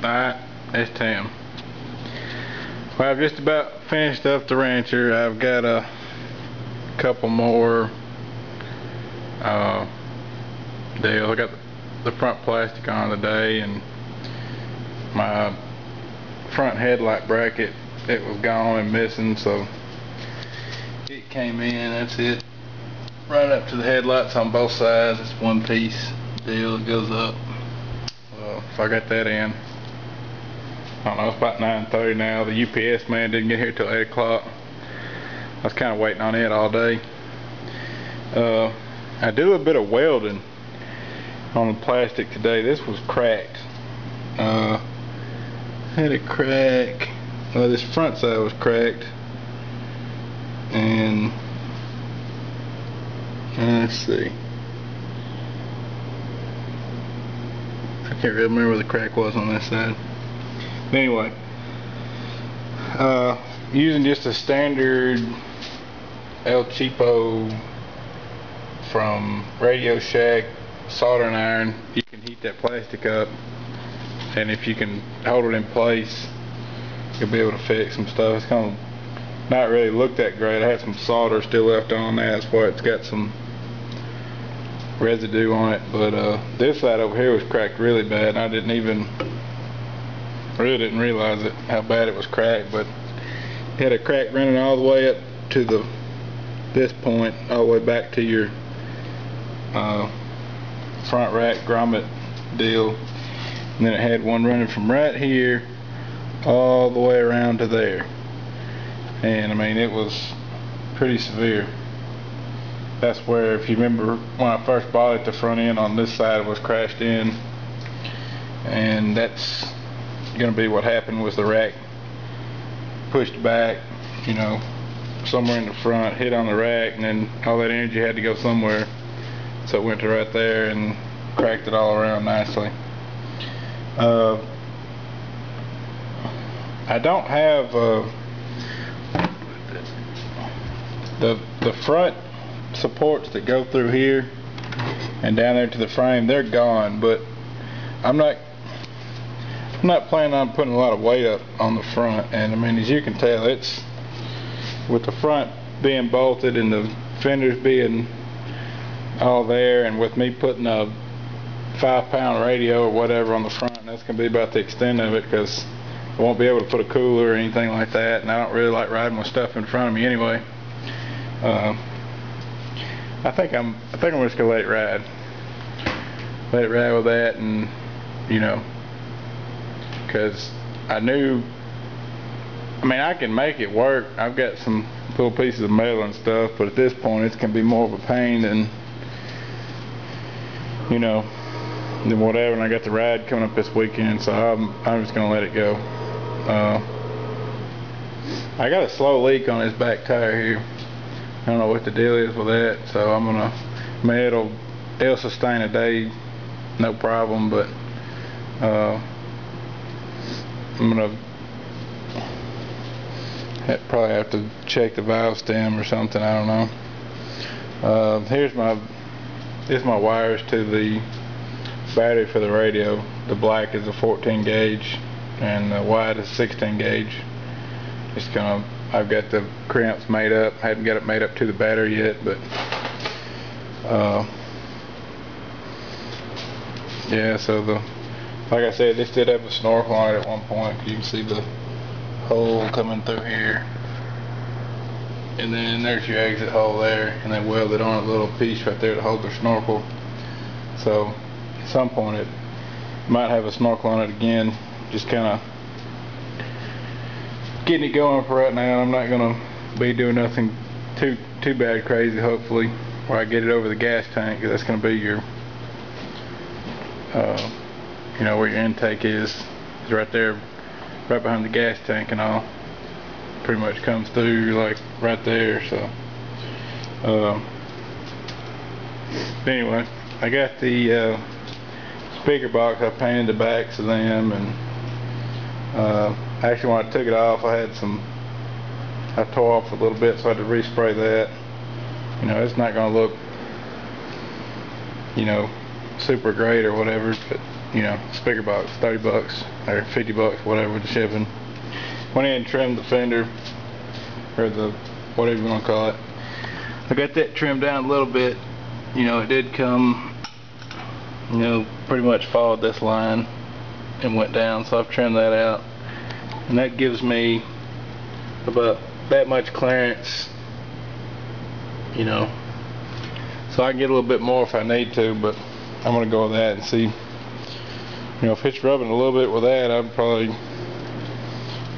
Alright, it's Tim. Well, I've just about finished up the Rancher. I've got a couple more deals. I got the front plastic on today, and my front headlight bracket, it was gone and missing, so it came in. That's it, right up to the headlights on both sides. It's one piece deal that goes up. So I got that in. I don't know, it's about 9:30 now. The UPS man didn't get here till 8 o'clock. I was kind of waiting on it all day. I do a bit of welding on the plastic today. This was cracked. Had a crack. Well, this front side was cracked. And let's see. I can't really remember where the crack was on this side. But anyway, using just a standard El Cheapo from Radio Shack soldering iron, you can heat that plastic up, and if you can hold it in place, you'll be able to fix some stuff. It's kind of not really look that great. I had some solder still left on that. That's why it's got some residue on it. But this side over here was cracked really bad, and I really didn't realize it, how bad it was cracked. But it had a crack running all the way up to this point, all the way back to your front rack grommet deal, and then it had one running from right here all the way around to there. And I mean, it was pretty severe. That's where, if you remember, when I first bought it, the front end on this side was crashed in, and that's gonna be what happened. Was the rack pushed back, you know, somewhere in the front, hit on the rack, and then all that energy had to go somewhere, so it went to right there and cracked it all around nicely. I don't have the front supports that go through here and down there to the frame. They're gone, but I'm not planning on putting a lot of weight up on the front. And I mean, as you can tell, it's with the front being bolted and the fenders being all there, and with me putting a 5-pound radio or whatever on the front, and that's going to be about the extent of it, because I won't be able to put a cooler or anything like that, and I don't really like riding with stuff in front of me anyway. I think I'm just gonna let it ride with that, and you know, because I mean, I can make it work. I've got some little pieces of metal and stuff, but at this point it's gonna be more of a pain than, you know, than whatever. And I got the ride coming up this weekend, so I'm just gonna let it go. I got a slow leak on this back tire here. I don't know what the deal is with that, so I mean, it'll sustain a day, no problem, but I'm gonna probably have to check the valve stem or something. I don't know. Here's my wires to the battery for the radio. The black is a 14 gauge, and the white is 16 gauge. I've got the crimps made up. I haven't got it made up to the battery yet, but yeah. So like I said, this did have a snorkel on it at one point. You can see the hole coming through here, and then there's your exit hole there, and they welded on a little piece right there to hold their snorkel. So at some point it might have a snorkel on it again. Just kind of getting it going for right now. I'm not gonna be doing nothing too bad crazy, hopefully, where I get it over the gas tank, because that's gonna be your you know, where your intake is right there, right behind the gas tank, and all pretty much comes through like right there. So anyway, I got the speaker box. I painted the backs of them, and actually when I took it off, I tore off a little bit, so I had to respray that. You know, it's not going to look, you know, super great or whatever, but you know, speaker box, 30 bucks or 50 bucks, whatever, with the shipping. Went in and trimmed the fender, or the whatever you want to call it. I got that trimmed down a little bit. You know, it did come, you know, pretty much followed this line and went down, so I've trimmed that out, and that gives me about that much clearance, you know, so I can get a little bit more if I need to, but I'm gonna go with that and see. You know, if it's rubbing a little bit with that, I'd probably,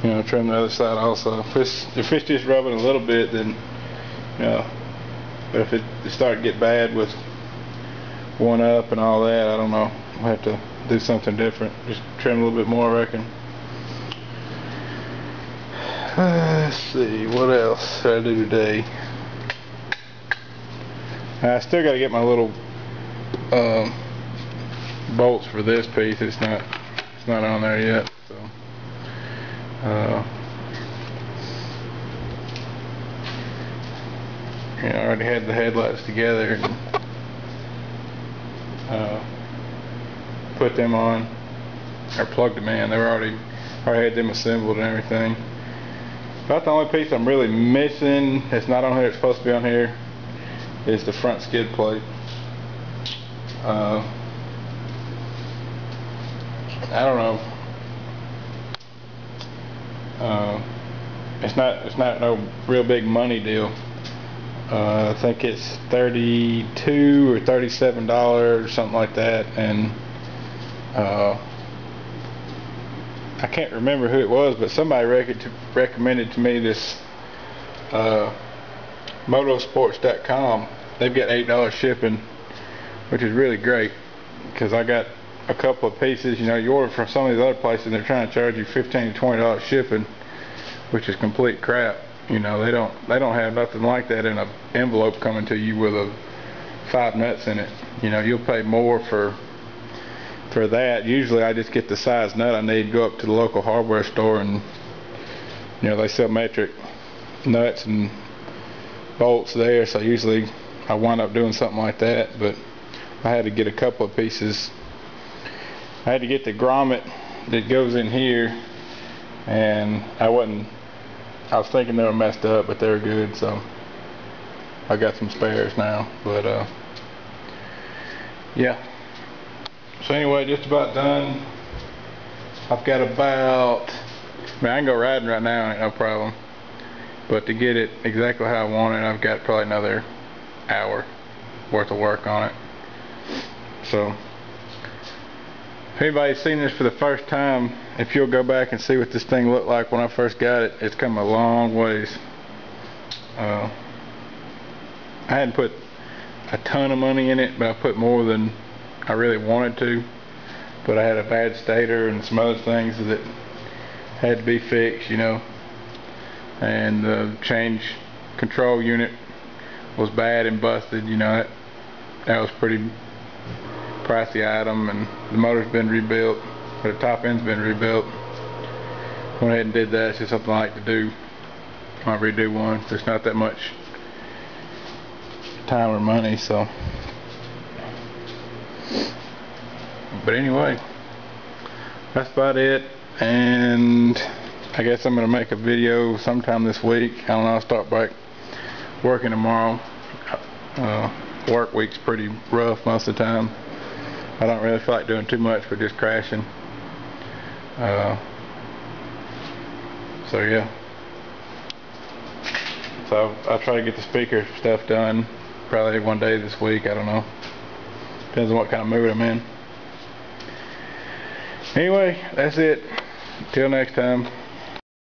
you know, trim the other side also. If it's just rubbing a little bit, then, you know, but if it started to get bad with one up and all that, I don't know. I'll have to do something different. Just trim a little bit more, I reckon. Let's see, what else did I do today? I still got to get my little bolts for this piece. It's not on there yet. So, you know, I already had the headlights together and put them on, or plugged them in. They were already had them assembled and everything. About the only piece I'm really missing that's not on here, it's supposed to be on here, is the front skid plate. I don't know. It's not no real big money deal. I think it's $32 or $37 or something like that, and I can't remember who it was, but somebody recommended to me this motosports.com. They've got $8 shipping, which is really great, because I got a couple of pieces. You know, you order from some of these other places and they're trying to charge you $15 to $20 shipping, which is complete crap. You know, they don't have nothing like that in an envelope coming to you with 5 nuts in it. You know, you'll pay more for that. Usually I just get the size nut I need, go up to the local hardware store, and you know, they sell metric nuts and bolts there, so usually I wind up doing something like that. But I had to get a couple of pieces. I had to get the grommet that goes in here, and I was thinking they were messed up, but they were good, so I got some spares now. But yeah. So anyway, just about done. I've got about, I mean, I can go riding right now, ain't no problem. But to get it exactly how I want it, I've got probably another hour worth of work on it. So, if anybody's seen this for the first time, if you'll go back and see what this thing looked like when I first got it, it's come a long ways. I hadn't put a ton of money in it, but I put more than I really wanted to. But I had a bad stator and some other things that had to be fixed, you know. And the change control unit was bad and busted, you know. That was pretty pricey item, and the motor's been rebuilt, or the top end's been rebuilt. Went ahead and did that. It's just something I like to do. I redo one. There's not that much time or money, so. But anyway, that's about it, and I guess I'm gonna make a video sometime this week. I don't know, I'll start back working tomorrow. Work week's pretty rough most of the time. I don't really feel like doing too much but just crashing. So yeah. So I'll try to get the speaker stuff done probably one day this week, I don't know. Depends on what kind of mood I'm in. Anyway, that's it. Till next time.